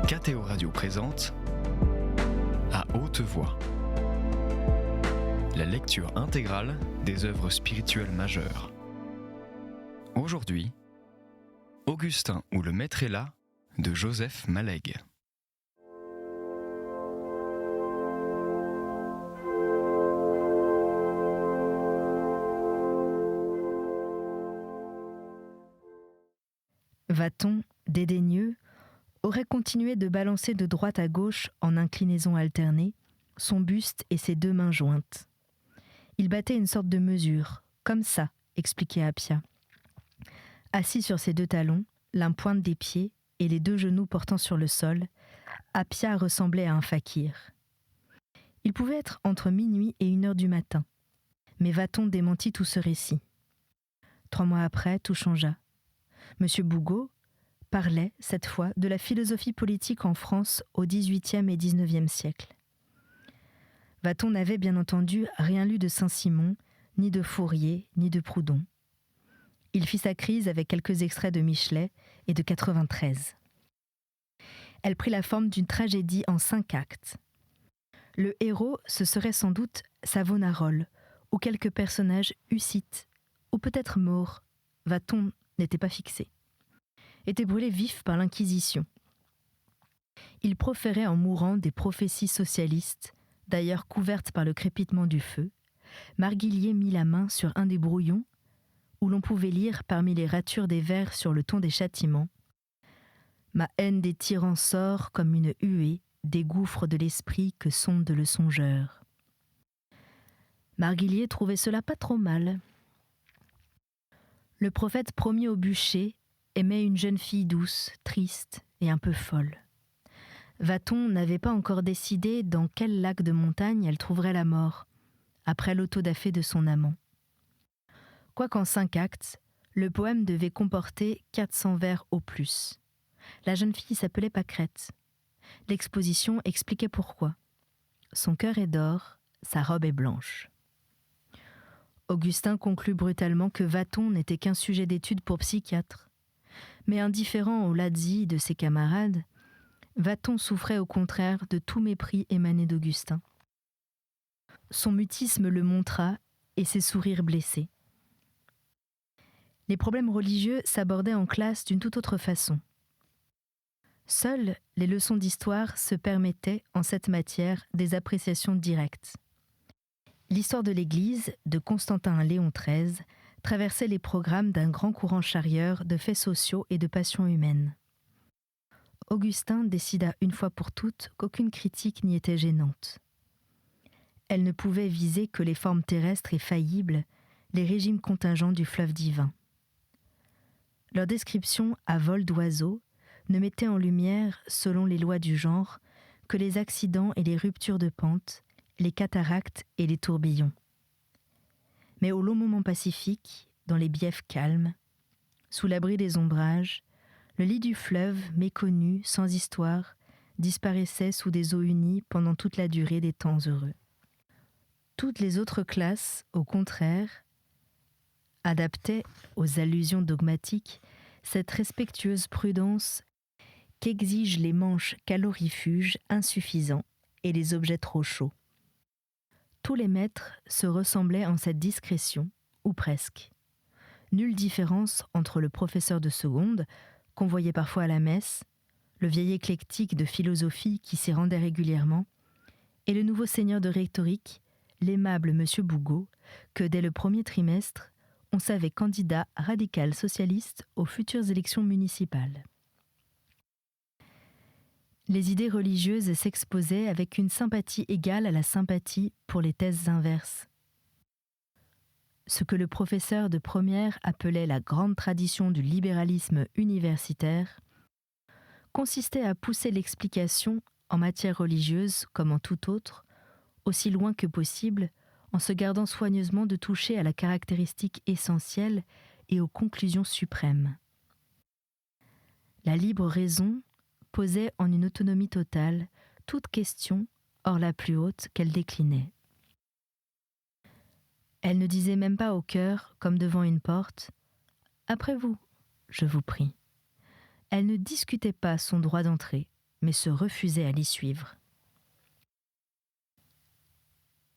KTO Radio présente À haute voix, la lecture intégrale des œuvres spirituelles majeures. Aujourd'hui, Augustin ou le Maître est là de Joseph Malègue. Vathon, dédaigneux, aurait continué de balancer de droite à gauche en inclinaison alternée son buste et ses deux mains jointes. Il battait une sorte de mesure, comme ça, expliquait Appia. Assis sur ses deux talons, l'un pointe des pieds et les deux genoux portant sur le sol, Appia ressemblait à un fakir. Il pouvait être entre minuit et 1h du matin, mais Vathon démentit tout ce récit. 3 mois après, tout changea. Monsieur Bougot parlait, cette fois, de la philosophie politique en France au XVIIIe et XIXe siècle. Vathon n'avait bien entendu rien lu de Saint-Simon, ni de Fourier, ni de Proudhon. Il fit sa crise avec quelques extraits de Michelet et de 93. Elle prit la forme d'une tragédie en 5 actes. Le héros, ce serait sans doute Savonarole, ou quelques personnages hussites, ou peut-être Maure. Vathon n'était pas fixé, était brûlé vif par l'Inquisition. Il proférait en mourant des prophéties socialistes, d'ailleurs couvertes par le crépitement du feu. Marguillier mit la main sur un des brouillons, où l'on pouvait lire parmi les ratures des vers sur le ton des châtiments « Ma haine des tyrans sort comme une huée des gouffres de l'esprit que sonde le songeur. » Marguillier trouvait cela pas trop mal. Le prophète promis au bûcher aimait une jeune fille douce, triste et un peu folle. Vathon n'avait pas encore décidé dans quel lac de montagne elle trouverait la mort, après l'autodafé de son amant. Quoiqu'en 5 actes, le poème devait comporter 400 vers au plus. La jeune fille s'appelait Pâquerette. L'exposition expliquait pourquoi. Son cœur est d'or, sa robe est blanche. Augustin conclut brutalement que Vathon n'était qu'un sujet d'étude pour psychiatre. Mais indifférent au lazzi de ses camarades, Vathon souffrait au contraire de tout mépris émané d'Augustin. Son mutisme le montra et ses sourires blessés. Les problèmes religieux s'abordaient en classe d'une toute autre façon. Seules les leçons d'histoire se permettaient en cette matière des appréciations directes. L'histoire de l'Église, de Constantin à Léon XIII, traversait les programmes d'un grand courant charrieur de faits sociaux et de passions humaines. Augustin décida une fois pour toutes qu'aucune critique n'y était gênante. Elle ne pouvait viser que les formes terrestres et faillibles, les régimes contingents du fleuve divin. Leur description à vol d'oiseau ne mettait en lumière, selon les lois du genre, que les accidents et les ruptures de pente, les cataractes et les tourbillons. Mais au long moment pacifique, dans les biefs calmes, sous l'abri des ombrages, le lit du fleuve, méconnu, sans histoire, disparaissait sous des eaux unies pendant toute la durée des temps heureux. Toutes les autres classes, au contraire, adaptaient aux allusions dogmatiques cette respectueuse prudence qu'exigent les manches calorifuges insuffisants et les objets trop chauds. Tous les maîtres se ressemblaient en cette discrétion, ou presque. Nulle différence entre le professeur de seconde, qu'on voyait parfois à la messe, le vieil éclectique de philosophie qui s'y rendait régulièrement, et le nouveau seigneur de rhétorique, l'aimable monsieur Bougot, que dès le premier trimestre, on savait candidat radical socialiste aux futures élections municipales. Les idées religieuses s'exposaient avec une sympathie égale à la sympathie pour les thèses inverses. Ce que le professeur de première appelait la grande tradition du libéralisme universitaire consistait à pousser l'explication, en matière religieuse comme en toute autre, aussi loin que possible, en se gardant soigneusement de toucher à la caractéristique essentielle et aux conclusions suprêmes. La libre raison posait en une autonomie totale toute question, hors la plus haute, qu'elle déclinait. Elle ne disait même pas au cœur, comme devant une porte, « Après vous, je vous prie ». Elle ne discutait pas son droit d'entrée, mais se refusait à l'y suivre.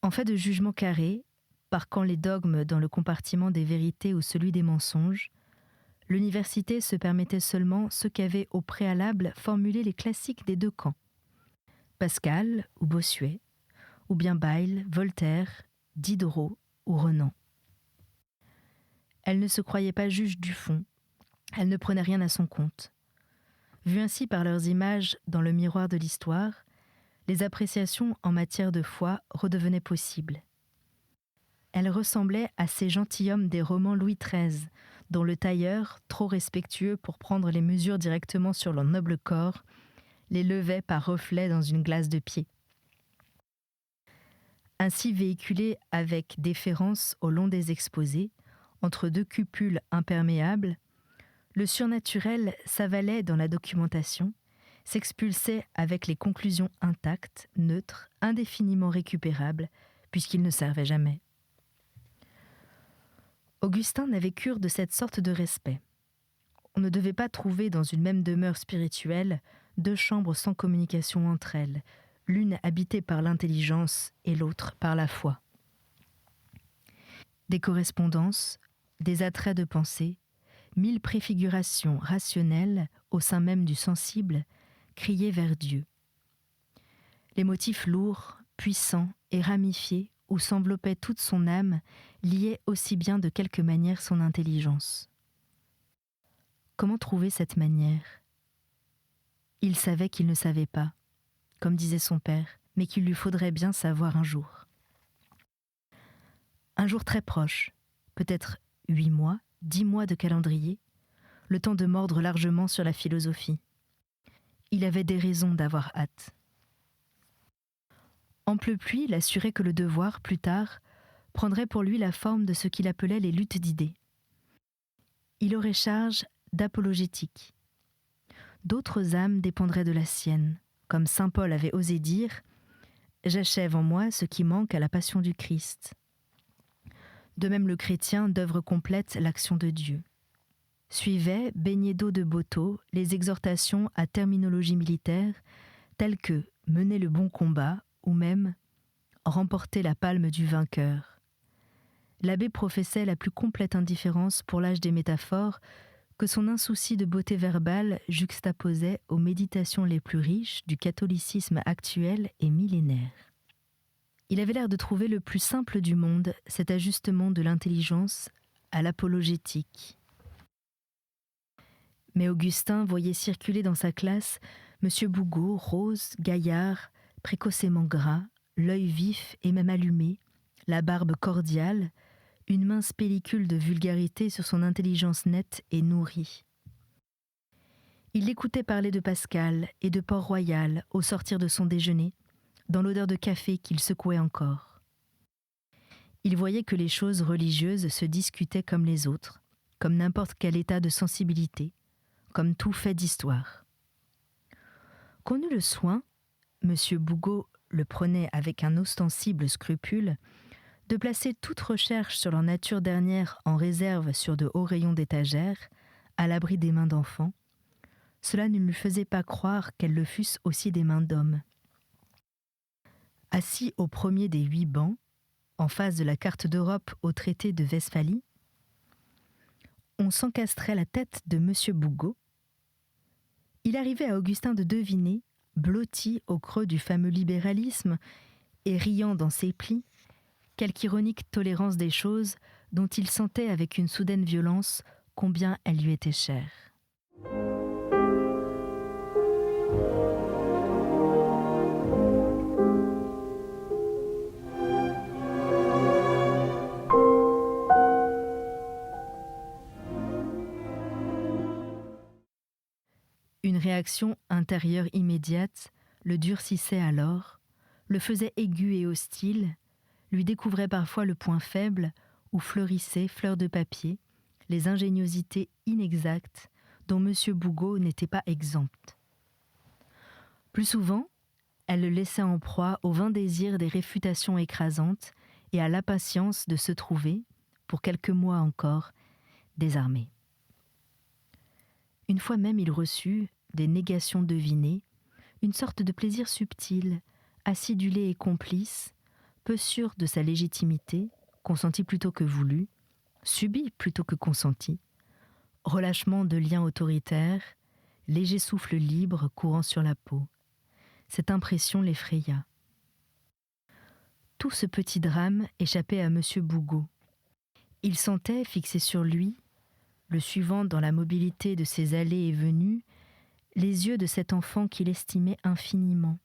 En fait de jugement carré, parquant les dogmes dans le compartiment des vérités ou celui des mensonges, l'université se permettait seulement ce qu'avaient au préalable formulé les classiques des deux camps, Pascal ou Bossuet, ou bien Bayle, Voltaire, Diderot ou Renan. Elle ne se croyait pas juge du fond, elle ne prenait rien à son compte. Vues ainsi par leurs images dans le miroir de l'histoire, les appréciations en matière de foi redevenaient possibles. Elle ressemblait à ces gentilshommes des romans Louis XIII, dont le tailleur, trop respectueux pour prendre les mesures directement sur leur noble corps, les levait par reflet dans une glace de pied. Ainsi véhiculés avec déférence au long des exposés, entre deux cupules imperméables, le surnaturel s'avalait dans la documentation, s'expulsait avec les conclusions intactes, neutres, indéfiniment récupérables, puisqu'il ne servait jamais. Augustin n'avait cure de cette sorte de respect. On ne devait pas trouver dans une même demeure spirituelle deux chambres sans communication entre elles, l'une habitée par l'intelligence et l'autre par la foi. Des correspondances, des attraits de pensée, 1000 préfigurations rationnelles au sein même du sensible criaient vers Dieu. Les motifs lourds, puissants et ramifiés où s'enveloppait toute son âme liaient aussi bien de quelque manière son intelligence. Comment trouver cette manière ? Il savait qu'il ne savait pas, comme disait son père, mais qu'il lui faudrait bien savoir un jour. Un jour très proche, peut-être 8 mois, 10 mois de calendrier, le temps de mordre largement sur la philosophie. Il avait des raisons d'avoir hâte. Ample pluie l'assurait que le devoir, plus tard, prendrait pour lui la forme de ce qu'il appelait les luttes d'idées. Il aurait charge d'apologétique. D'autres âmes dépendraient de la sienne, comme saint Paul avait osé dire « J'achève en moi ce qui manque à la passion du Christ ». De même le chrétien d'œuvre complète l'action de Dieu. Suivaient, baignés d'eau de Boto, les exhortations à terminologie militaire, telles que « mener le bon combat » ou même « remporter la palme du vainqueur ». L'abbé professait la plus complète indifférence pour l'âge des métaphores que son insouci de beauté verbale juxtaposait aux méditations les plus riches du catholicisme actuel et millénaire. Il avait l'air de trouver le plus simple du monde cet ajustement de l'intelligence à l'apologétique. Mais Augustin voyait circuler dans sa classe M. Bougot, rose, gaillard, précocement gras, l'œil vif et même allumé, la barbe cordiale, une mince pellicule de vulgarité sur son intelligence nette et nourrie. Il l'écoutait parler de Pascal et de Port-Royal au sortir de son déjeuner, dans l'odeur de café qu'il secouait encore. Il voyait que les choses religieuses se discutaient comme les autres, comme n'importe quel état de sensibilité, comme tout fait d'histoire. Qu'on eut le soin, M. Bougot le prenait avec un ostensible scrupule, de placer toute recherche sur leur nature dernière en réserve sur de hauts rayons d'étagère, à l'abri des mains d'enfants, cela ne lui faisait pas croire qu'elles le fussent aussi des mains d'hommes. Assis au premier des 8 bancs, en face de la carte d'Europe au traité de Westphalie, on s'encastrait la tête de M. Bougot. Il arrivait à Augustin de deviner, blotti au creux du fameux libéralisme et riant dans ses plis, quelque ironique tolérance des choses dont il sentait avec une soudaine violence combien elle lui était chère. Une réaction intérieure immédiate le durcissait alors, le faisait aigu et hostile, lui découvrait parfois le point faible où fleurissaient, fleurs de papier, les ingéniosités inexactes dont M. Bougot n'était pas exempt. Plus souvent, elle le laissait en proie au vain désir des réfutations écrasantes et à l'impatience de se trouver, pour quelques mois encore, désarmé. Une fois même il reçut, des négations devinées, une sorte de plaisir subtil, acidulé et complice, peu sûr de sa légitimité, consenti plutôt que voulu, subi plutôt que consenti, relâchement de liens autoritaires, léger souffle libre courant sur la peau. Cette impression l'effraya. Tout ce petit drame échappait à M. Bougot. Il sentait, fixé sur lui, le suivant dans la mobilité de ses allées et venues, les yeux de cet enfant qu'il estimait infiniment.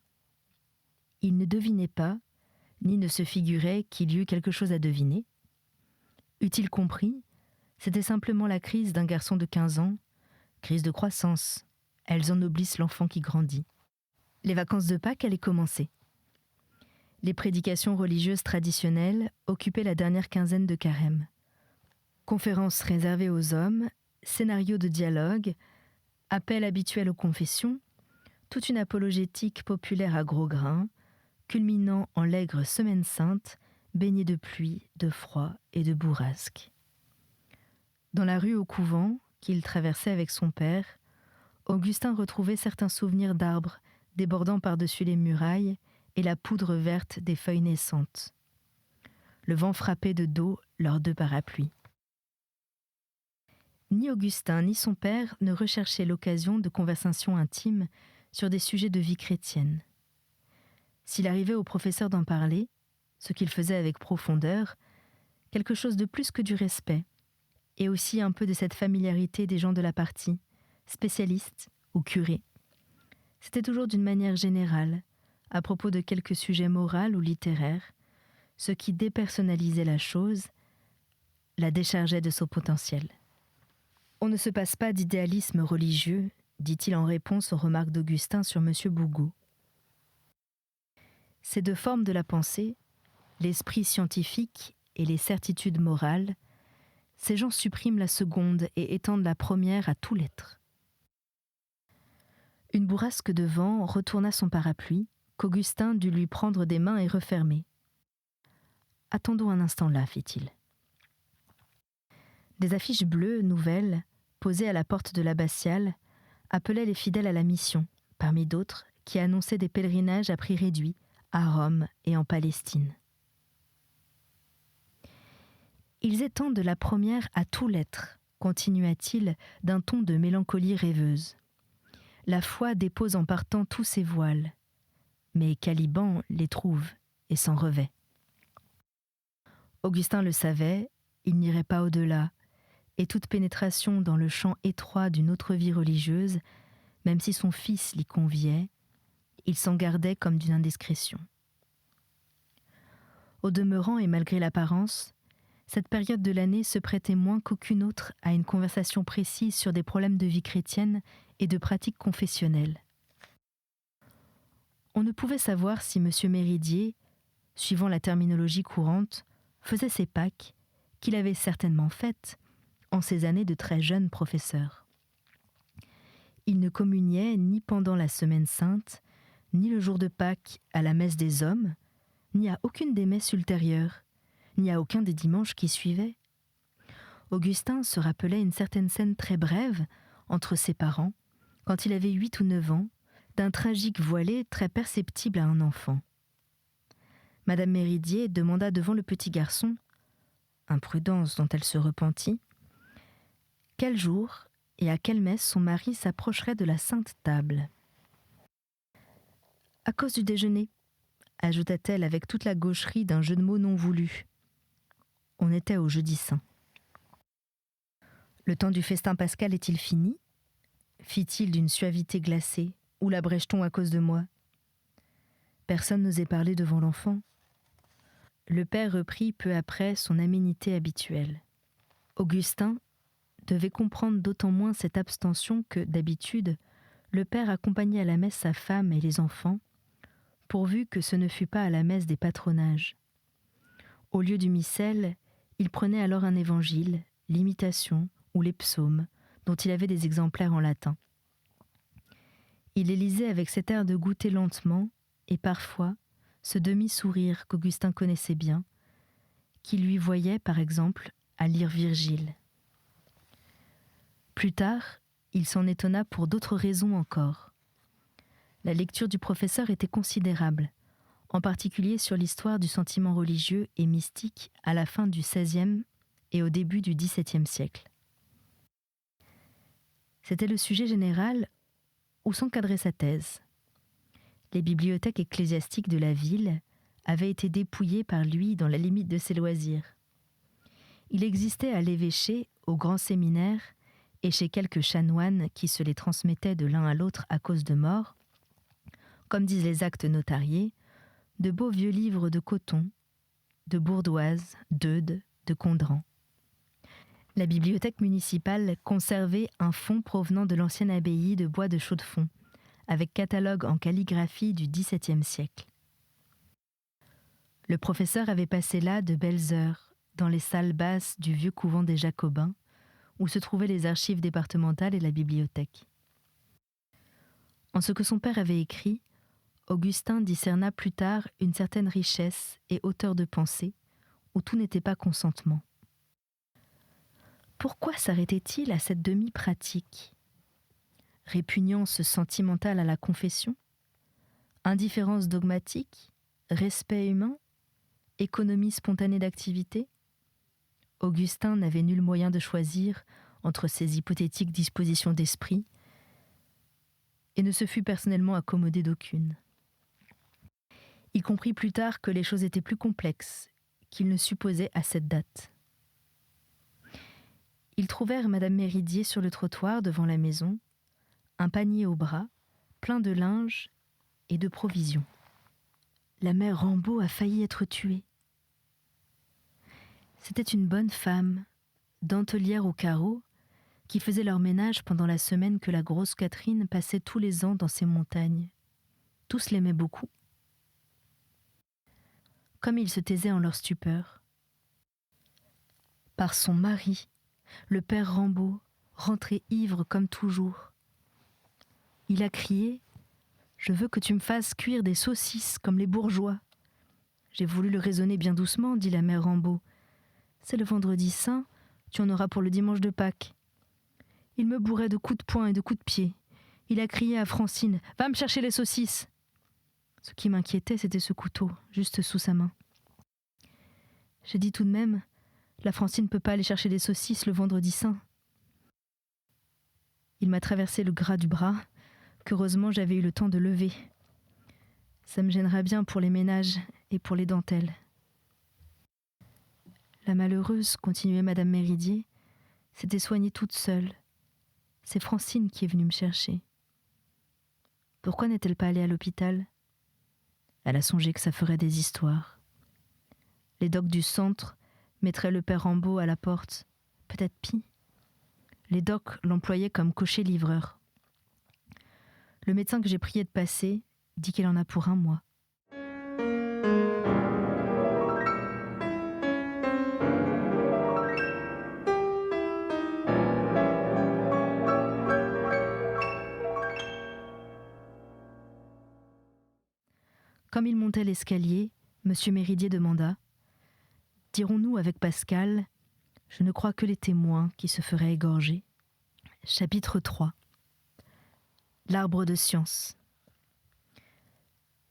Il ne devinait pas, ni ne se figurait qu'il y eût quelque chose à deviner. Eût-il compris, c'était simplement la crise d'un garçon de 15 ans, crise de croissance. Elles ennoblissent l'enfant qui grandit. Les vacances de Pâques allaient commencer. Les prédications religieuses traditionnelles occupaient la dernière quinzaine de carême. Conférences réservées aux hommes, scénarios de dialogue, appels habituels aux confessions, toute une apologétique populaire à gros grains, culminant en l'aigre semaine sainte, baignée de pluie, de froid et de bourrasque. Dans la rue au couvent, qu'il traversait avec son père, Augustin retrouvait certains souvenirs d'arbres débordant par-dessus les murailles et la poudre verte des feuilles naissantes. Le vent frappait de dos leurs deux parapluies. Ni Augustin ni son père ne recherchaient l'occasion de conversations intimes sur des sujets de vie chrétienne. S'il arrivait au professeur d'en parler, ce qu'il faisait avec profondeur, quelque chose de plus que du respect, et aussi un peu de cette familiarité des gens de la partie, spécialistes ou curés. C'était toujours d'une manière générale, à propos de quelque sujet moral ou littéraire, ce qui dépersonnalisait la chose, la déchargeait de son potentiel. On ne se passe pas d'idéalisme religieux, dit-il en réponse aux remarques d'Augustin sur M. Bougot. Ces deux formes de la pensée, l'esprit scientifique et les certitudes morales, ces gens suppriment la seconde et étendent la première à tout l'être. Une bourrasque de vent retourna son parapluie, qu'Augustin dut lui prendre des mains et refermer. « Attendons un instant là, fit-il. » Des affiches bleues, nouvelles, posées à la porte de l'abbatiale, appelaient les fidèles à la mission, parmi d'autres qui annonçaient des pèlerinages à prix réduit, à Rome et en Palestine. Ils étendent la première à tout l'être, continua-t-il d'un ton de mélancolie rêveuse. La foi dépose en partant tous ses voiles, mais Caliban les trouve et s'en revêt. Augustin le savait, il n'irait pas au-delà, et toute pénétration dans le champ étroit d'une autre vie religieuse, même si son fils l'y conviait, il s'en gardait comme d'une indiscrétion. Au demeurant et malgré l'apparence, cette période de l'année se prêtait moins qu'aucune autre à une conversation précise sur des problèmes de vie chrétienne et de pratiques confessionnelles. On ne pouvait savoir si M. Méridier, suivant la terminologie courante, faisait ses Pâques, qu'il avait certainement faites, en ces années de très jeune professeur. Il ne communiait ni pendant la Semaine Sainte, ni le jour de Pâques à la messe des hommes, ni à aucune des messes ultérieures, ni à aucun des dimanches qui suivaient. Augustin se rappelait une certaine scène très brève entre ses parents, quand il avait 8 ou 9 ans, d'un tragique voilé très perceptible à un enfant. Madame Méridier demanda devant le petit garçon, imprudence dont elle se repentit, quel jour et à quelle messe son mari s'approcherait de la Sainte Table. « À cause du déjeuner », ajouta-t-elle avec toute la gaucherie d'un jeu de mots non voulu. On était au jeudi saint. « Le temps du festin pascal est-il fini ?» fit-il d'une suavité glacée. « Ou l'abrège-t-on à cause de moi ?» Personne n'osait parler devant l'enfant. Le père reprit peu après son aménité habituelle. Augustin devait comprendre d'autant moins cette abstention que, d'habitude, le père accompagnait à la messe sa femme et les enfants, pourvu que ce ne fût pas à la messe des patronages. Au lieu du missel, il prenait alors un évangile, l'imitation ou les psaumes, dont il avait des exemplaires en latin. Il les lisait avec cet air de goûter lentement, et parfois, ce demi-sourire qu'Augustin connaissait bien, qui lui voyait, par exemple, à lire Virgile. Plus tard, il s'en étonna pour d'autres raisons encore. La lecture du professeur était considérable, en particulier sur l'histoire du sentiment religieux et mystique à la fin du XVIe et au début du XVIIe siècle. C'était le sujet général où s'encadrait sa thèse. Les bibliothèques ecclésiastiques de la ville avaient été dépouillées par lui dans la limite de ses loisirs. Il existait à l'évêché, au grand séminaire et chez quelques chanoines qui se les transmettaient de l'un à l'autre à cause de mort, comme disent les actes notariés, de beaux vieux livres de coton, de Bourdoise, d'Eudes, de Condren. La bibliothèque municipale conservait un fonds provenant de l'ancienne abbaye de Bois de Chaux-de-Fonds, avec catalogue en calligraphie du XVIIe siècle. Le professeur avait passé là de belles heures, dans les salles basses du vieux couvent des Jacobins, où se trouvaient les archives départementales et la bibliothèque. En ce que son père avait écrit, Augustin discerna plus tard une certaine richesse et hauteur de pensée, où tout n'était pas consentement. Pourquoi s'arrêtait-il à cette demi-pratique ? Répugnance sentimentale à la confession ? Indifférence dogmatique ? Respect humain ? Économie spontanée d'activité ? Augustin n'avait nul moyen de choisir entre ces hypothétiques dispositions d'esprit et ne se fut personnellement accommodé d'aucune. Il comprit plus tard que les choses étaient plus complexes qu'il ne supposait à cette date. Ils trouvèrent Madame Méridier sur le trottoir devant la maison, un panier au bras, plein de linge et de provisions. La mère Rambaud a failli être tuée. C'était une bonne femme, dentelière au carreau, qui faisait leur ménage pendant la semaine que la grosse Catherine passait tous les ans dans ces montagnes. Tous l'aimaient beaucoup. Comme ils se taisaient en leur stupeur. Par son mari, le père Rambaud, rentré ivre comme toujours. Il a crié « Je veux que tu me fasses cuire des saucisses comme les bourgeois. » J'ai voulu le raisonner bien doucement, dit la mère Rambaud. C'est le vendredi saint, tu en auras pour le dimanche de Pâques. Il me bourrait de coups de poing et de coups de pied. Il a crié à Francine « Va me chercher les saucisses !» Ce qui m'inquiétait, c'était ce couteau, juste sous sa main. J'ai dit tout de même « La Francine ne peut pas aller chercher des saucisses le vendredi saint. » Il m'a traversé le gras du bras, qu'heureusement j'avais eu le temps de lever. Ça me gênera bien pour les ménages et pour les dentelles. La malheureuse, continuait Madame Méridier, s'était soignée toute seule. C'est Francine qui est venue me chercher. Pourquoi n'est-elle pas allée à l'hôpital ? Elle a songé que ça ferait des histoires. Les docs du centre mettraient le père Rambaud à la porte, peut-être pis. Les docs l'employaient comme cocher-livreur. Le médecin que j'ai prié de passer dit qu'elle en a pour 1 mois. Comme il montait l'escalier, M. Méridier demanda « Dirons-nous avec Pascal, je ne crois que les témoins qui se feraient égorger. » Chapitre 3. L'arbre de science.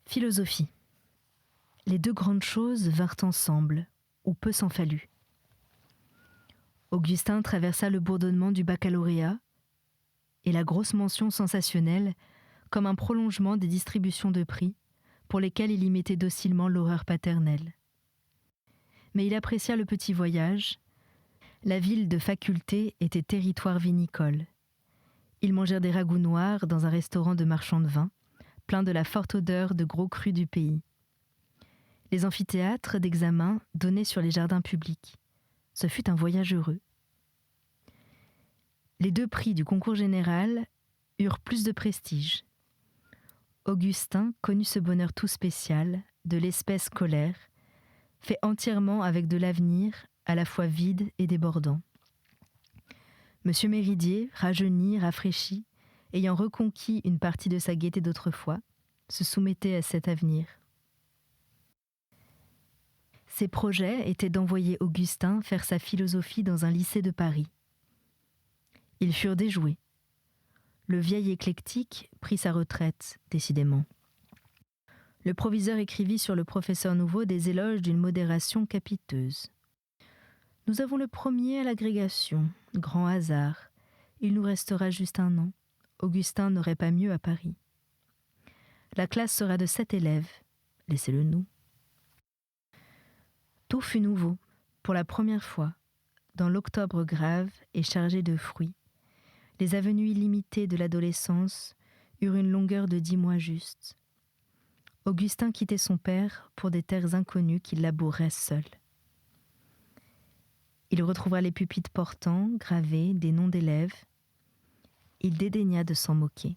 Philosophie. Les 2 grandes choses vinrent ensemble, ou peu s'en fallut. Augustin traversa le bourdonnement du baccalauréat et la grosse mention sensationnelle comme un prolongement des distributions de prix pour lesquelles il y mettait docilement l'horreur paternelle. Mais il apprécia le petit voyage. La ville de faculté était territoire vinicole. Ils mangèrent des ragoûts noirs dans un restaurant de marchands de vin, plein de la forte odeur de gros crus du pays. Les amphithéâtres d'examen donnaient sur les jardins publics. Ce fut un voyage heureux. Les 2 prix du concours général eurent plus de prestige. Augustin connut ce bonheur tout spécial, de l'espèce scolaire, fait entièrement avec de l'avenir, à la fois vide et débordant. Monsieur Méridier, rajeuni, rafraîchi, ayant reconquis une partie de sa gaieté d'autrefois, se soumettait à cet avenir. Ses projets étaient d'envoyer Augustin faire sa philosophie dans un lycée de Paris. Ils furent déjoués. Le vieil éclectique prit sa retraite, décidément. Le proviseur écrivit sur le professeur nouveau des éloges d'une modération capiteuse. « Nous avons le premier à l'agrégation, grand hasard. Il nous restera juste 1 an. Augustin n'aurait pas mieux à Paris. La classe sera de 7 élèves. Laissez-le nous. » Tout fut nouveau, pour la première fois, dans l'octobre grave et chargé de fruits. Les avenues illimitées de l'adolescence eurent une longueur de 10 mois juste. Augustin quittait son père pour des terres inconnues qu'il labourait seul. Il retrouvera les pupitres portant, gravés, des noms d'élèves. Il dédaigna de s'en moquer.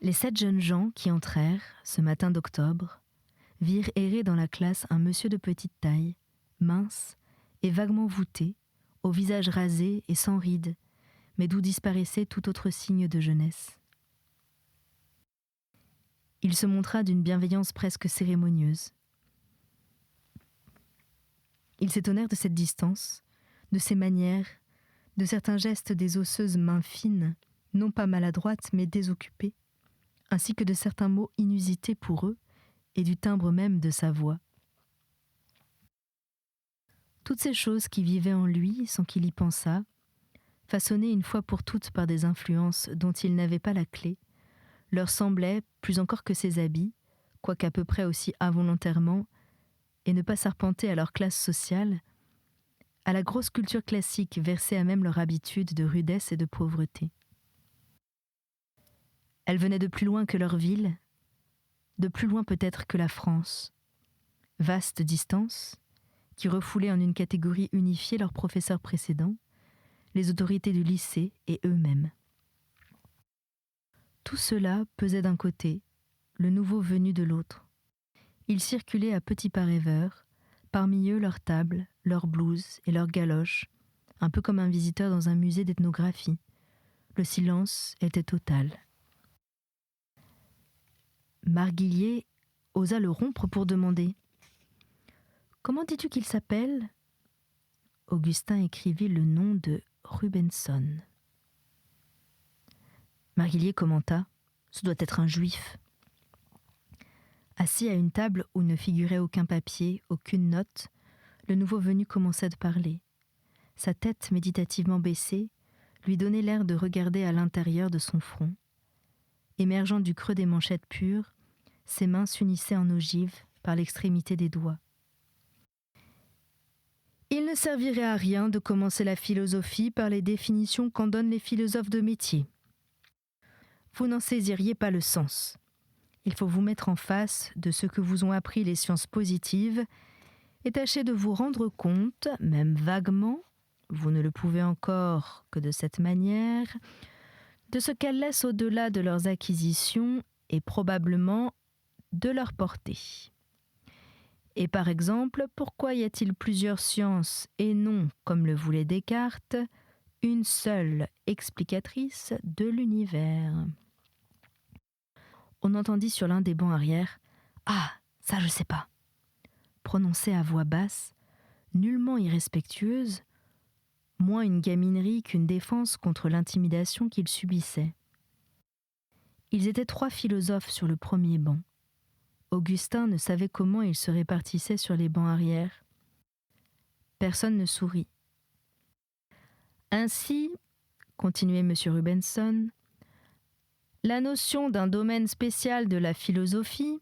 Les 7 jeunes gens qui entrèrent, ce matin d'octobre, virent errer dans la classe un monsieur de petite taille, mince et vaguement voûté, au visage rasé et sans rides, mais d'où disparaissait tout autre signe de jeunesse. Il se montra d'une bienveillance presque cérémonieuse. Ils s'étonnèrent de cette distance, de ses manières, de certains gestes des osseuses mains fines, non pas maladroites mais désoccupées, ainsi que de certains mots inusités pour eux et du timbre même de sa voix. Toutes ces choses qui vivaient en lui sans qu'il y pensât, façonnées une fois pour toutes par des influences dont il n'avait pas la clé, leur semblaient, plus encore que ses habits, quoiqu'à peu près aussi involontairement, et ne pas s'arpenter à leur classe sociale, à la grosse culture classique versée à même leur habitude de rudesse et de pauvreté. Elle venait de plus loin que leur ville, de plus loin peut-être que la France. Vaste distance, qui refoulait en une catégorie unifiée leurs professeurs précédents, les autorités du lycée et eux-mêmes. Tout cela pesait d'un côté, le nouveau venu de l'autre. Ils circulaient à petits pas rêveurs, parmi eux leurs tables, leurs blouses et leurs galoches, un peu comme un visiteur dans un musée d'ethnographie. Le silence était total. Marguillier osa le rompre pour demander « Comment dis-tu qu'il s'appelle » Augustin écrivit le nom de Rubenson. Marguillier commenta « Ce doit être un juif ». Assis à une table où ne figurait aucun papier, aucune note, le nouveau venu commença de parler. Sa tête méditativement baissée lui donnait l'air de regarder à l'intérieur de son front. Émergeant du creux des manchettes pures, ses mains s'unissaient en ogive par l'extrémité des doigts. Il ne servirait à rien de commencer la philosophie par les définitions qu'en donnent les philosophes de métier. Vous n'en saisiriez pas le sens. Il faut vous mettre en face de ce que vous ont appris les sciences positives et tâcher de vous rendre compte, même vaguement, vous ne le pouvez encore que de cette manière, de ce qu'elles laissent au-delà de leurs acquisitions et probablement de leur portée. Et par exemple, pourquoi y a-t-il plusieurs sciences et non, comme le voulait Descartes, une seule explicatrice de l'univers ? On entendit sur l'un des bancs arrière « Ah, ça je sais pas !» prononcé à voix basse, nullement irrespectueuse, moins une gaminerie qu'une défense contre l'intimidation qu'il subissait. Ils étaient 3 philosophes sur le premier banc. Augustin ne savait comment ils se répartissaient sur les bancs arrière. Personne ne sourit. Ainsi, continuait M. Rubenson, la notion d'un domaine spécial de la philosophie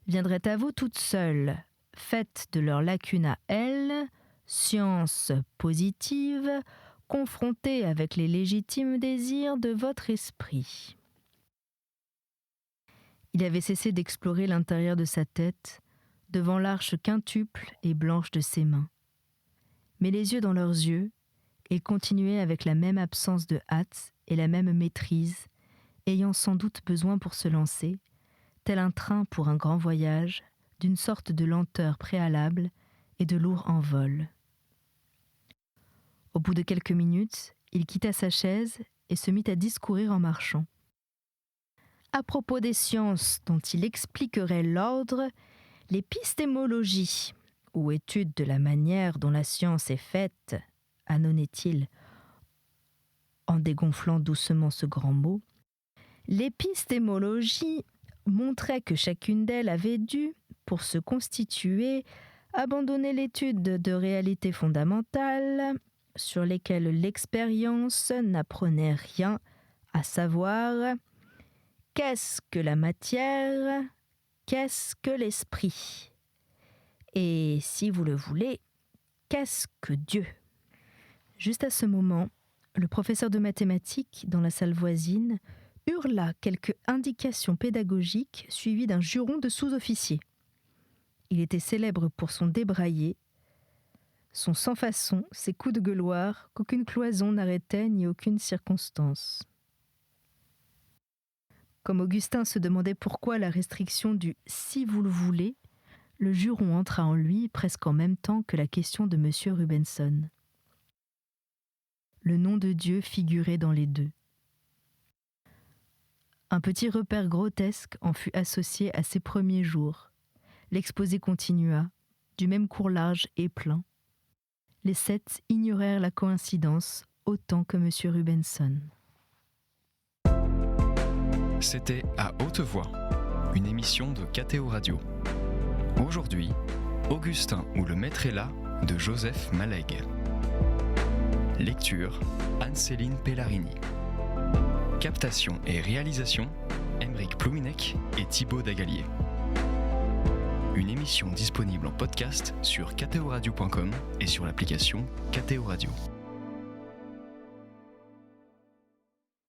viendrait à vous toute seule, faite de leur lacune à elles, science positive, confrontée avec les légitimes désirs de votre esprit. Il avait cessé d'explorer l'intérieur de sa tête, devant l'arche quintuple et blanche de ses mains. Mais les yeux dans leurs yeux, il continuait avec la même absence de hâte et la même maîtrise, ayant sans doute besoin pour se lancer, tel un train pour un grand voyage, d'une sorte de lenteur préalable et de lourd envol. Au bout de quelques minutes, il quitta sa chaise et se mit à discourir en marchant. À propos des sciences dont il expliquerait l'ordre, l'épistémologie, ou étude de la manière dont la science est faite, annonnait-il, en dégonflant doucement ce grand mot, l'épistémologie montrait que chacune d'elles avait dû, pour se constituer, abandonner l'étude de réalités fondamentales sur lesquelles l'expérience n'apprenait rien, à savoir qu'est-ce que la matière, qu'est-ce que l'esprit, et si vous le voulez, qu'est-ce que Dieu. Juste à ce moment, le professeur de mathématiques, dans la salle voisine, hurla quelques indications pédagogiques suivies d'un juron de sous-officier. Il était célèbre pour son débraillé, son sans-façon, ses coups de gueuloir qu'aucune cloison n'arrêtait ni aucune circonstance. Comme Augustin se demandait pourquoi la restriction du « si vous le voulez », le juron entra en lui presque en même temps que la question de M. Rubenson. Le nom de Dieu figurait dans les deux. Un petit repère grotesque en fut associé à ses premiers jours. L'exposé continua, du même cours large et plein. Les 7 ignorèrent la coïncidence autant que M. Rubenson. C'était À haute voix, une émission de KTO Radio. Aujourd'hui, Augustin ou le maître est là de Joseph Malègue. Lecture, Anne-Céline Pellarini. Captation et réalisation, Aymeric Plouinec et Thibaut Dagalier. Une émission disponible en podcast sur ktoradio.com et sur l'application KTO Radio.